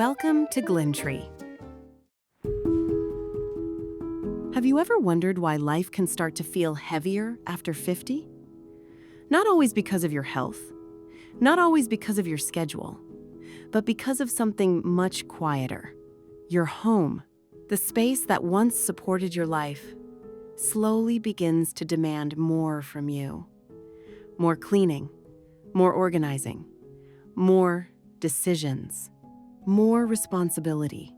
Welcome to Glintree. Have you ever wondered why life can start to feel heavier after 50? Not always because of your health, not always because of your schedule, but because of something much quieter. Your home, the space that once supported your life, slowly begins to demand more from you. More cleaning, more organizing, more decisions, more responsibility.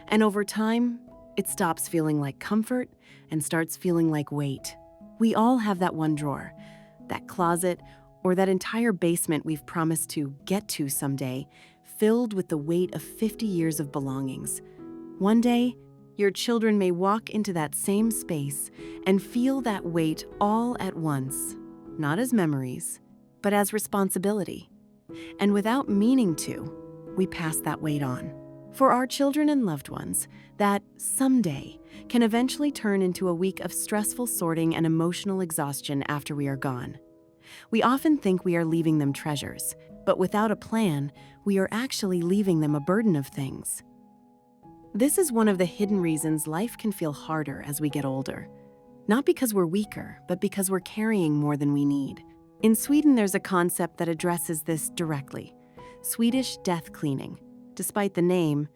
And over time, it stops feeling like comfort and starts feeling like weight. We all have that one drawer, that closet, or that entire basement we've promised to get to someday, filled with the weight of 50 years of belongings. One day, your children may walk into that same space and feel that weight all at once, not as memories, but as responsibility. And without meaning to, we pass that weight on. For our children and loved ones, that someday can eventually turn into a week of stressful sorting and emotional exhaustion after we are gone. We often think we are leaving them treasures, but without a plan, we are actually leaving them a burden of things. This is one of the hidden reasons life can feel harder as we get older. Not because we're weaker, but because we're carrying more than we need. In Sweden, there's a concept that addresses this directly: Swedish Death Cleaning. Despite the name,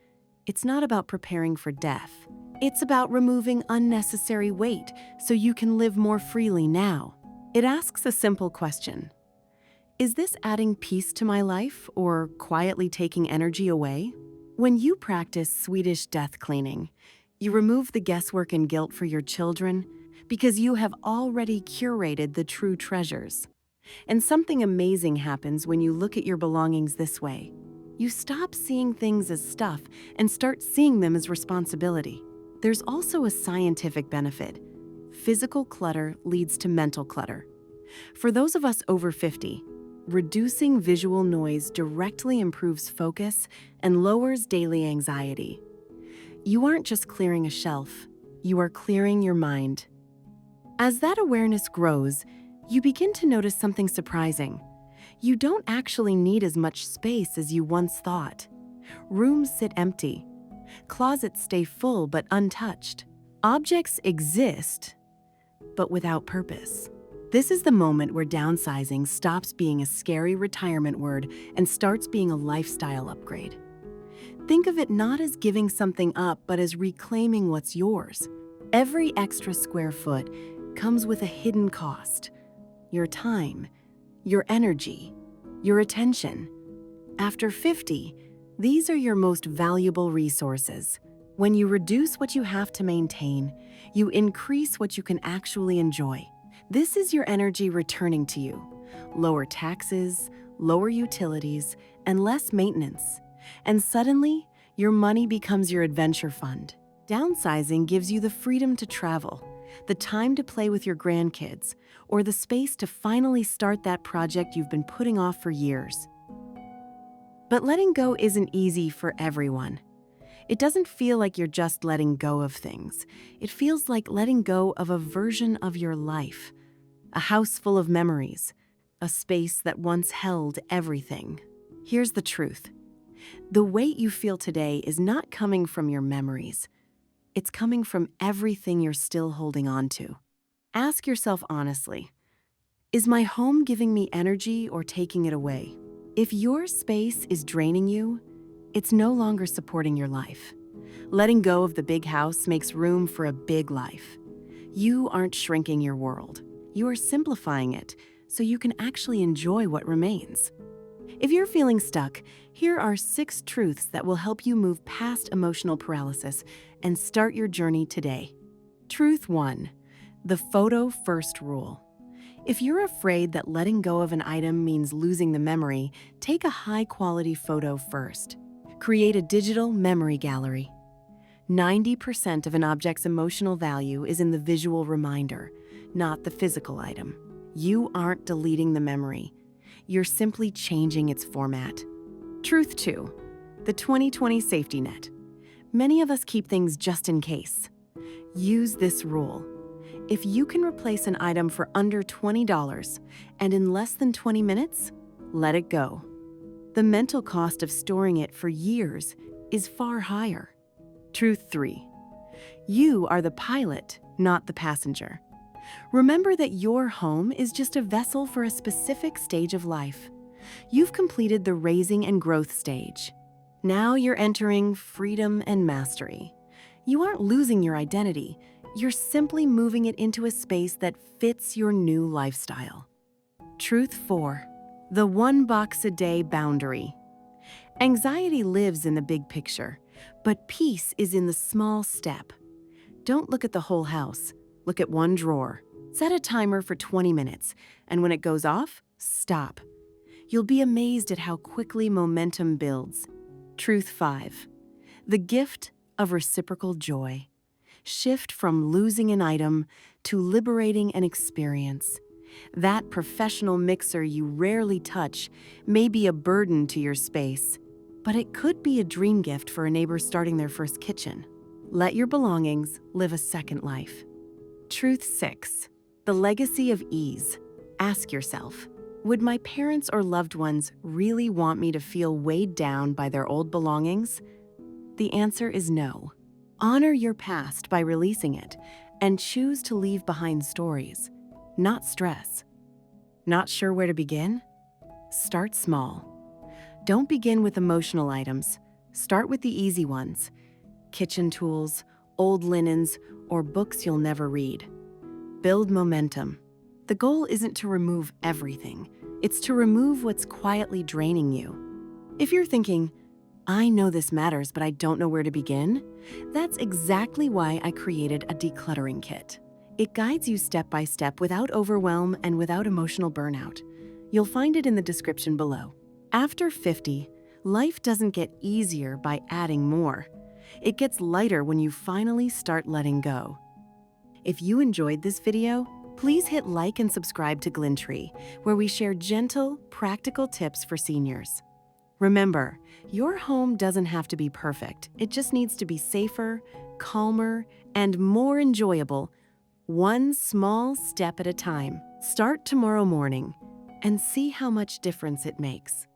it's not about preparing for death. It's about removing unnecessary weight so you can live more freely now. It asks a simple question: is this adding peace to my life or quietly taking energy away? When you practice Swedish death cleaning, you remove the guesswork and guilt for your children because you have already curated the true treasures. And something amazing happens when you look at your belongings this way. You stop seeing things as stuff and start seeing them as responsibility. There's also a scientific benefit. Physical clutter leads to mental clutter. For those of us over 50, reducing visual noise directly improves focus and lowers daily anxiety. You aren't just clearing a shelf, you are clearing your mind. As that awareness grows, you begin to notice something surprising. You don't actually need as much space as you once thought. Rooms sit empty. Closets stay full but untouched. Objects exist, but without purpose. This is the moment where downsizing stops being a scary retirement word and starts being a lifestyle upgrade. Think of it not as giving something up, but as reclaiming what's yours. Every extra square foot comes with a hidden cost: your time, your energy, your attention. After 50, these are your most valuable resources. When you reduce what you have to maintain, you increase what you can actually enjoy. This is your energy returning to you. Lower taxes, lower utilities, and less maintenance. And suddenly, your money becomes your adventure fund. Downsizing gives you the freedom to travel, the time to play with your grandkids, or the space to finally start that project you've been putting off for years. But letting go isn't easy for everyone. It doesn't feel like you're just letting go of things. It feels like letting go of a version of your life, a house full of memories, a space that once held everything. Here's the truth. The weight you feel today is not coming from your memories. It's coming from everything you're still holding on to. Ask yourself honestly, is my home giving me energy or taking it away? If your space is draining you, it's no longer supporting your life. Letting go of the big house makes room for a big life. You aren't shrinking your world. You are simplifying it so you can actually enjoy what remains. If you're feeling stuck, here are 6 truths that will help you move past emotional paralysis and start your journey today. Truth 1. The photo first rule. If you're afraid that letting go of an item means losing the memory, take a high-quality photo first. Create a digital memory gallery. 90% of an object's emotional value is in the visual reminder, not the physical item. You aren't deleting the memory. You're simply changing its format. Truth 2. The 2020 safety net. Many of us keep things just in case. Use this rule. If you can replace an item for under $20 and in less than 20 minutes, let it go. The mental cost of storing it for years is far higher. Truth 3. You are the pilot, not the passenger. Remember that your home is just a vessel for a specific stage of life. You've completed the raising and growth stage. Now you're entering freedom and mastery. You aren't losing your identity. You're simply moving it into a space that fits your new lifestyle. Truth 4. The one box a day boundary. Anxiety lives in the big picture, but peace is in the small step. Don't look at the whole house. Look at one drawer. Set a timer for 20 minutes, and when it goes off, stop. You'll be amazed at how quickly momentum builds. Truth 5. The gift of reciprocal joy. Shift from losing an item to liberating an experience. That professional mixer you rarely touch may be a burden to your space, but it could be a dream gift for a neighbor starting their first kitchen. Let your belongings live a second life. Truth 6. The legacy of ease. Ask yourself, would my parents or loved ones really want me to feel weighed down by their old belongings? The answer is no. Honor your past by releasing it and choose to leave behind stories, not stress. Not sure where to begin? Start small. Don't begin with emotional items. Start with the easy ones. Kitchen tools, old linens, or books you'll never read. Build momentum. The goal isn't to remove everything. It's to remove what's quietly draining you. If you're thinking, I know this matters, but I don't know where to begin, that's exactly why I created a decluttering kit. It guides you step by step without overwhelm and without emotional burnout. You'll find it in the description below. After 50, life doesn't get easier by adding more. It gets lighter when you finally start letting go. If you enjoyed this video, please hit like and subscribe to Glintree, where we share gentle, practical tips for seniors. Remember, your home doesn't have to be perfect. It just needs to be safer, calmer, and more enjoyable, one small step at a time. Start tomorrow morning and see how much difference it makes.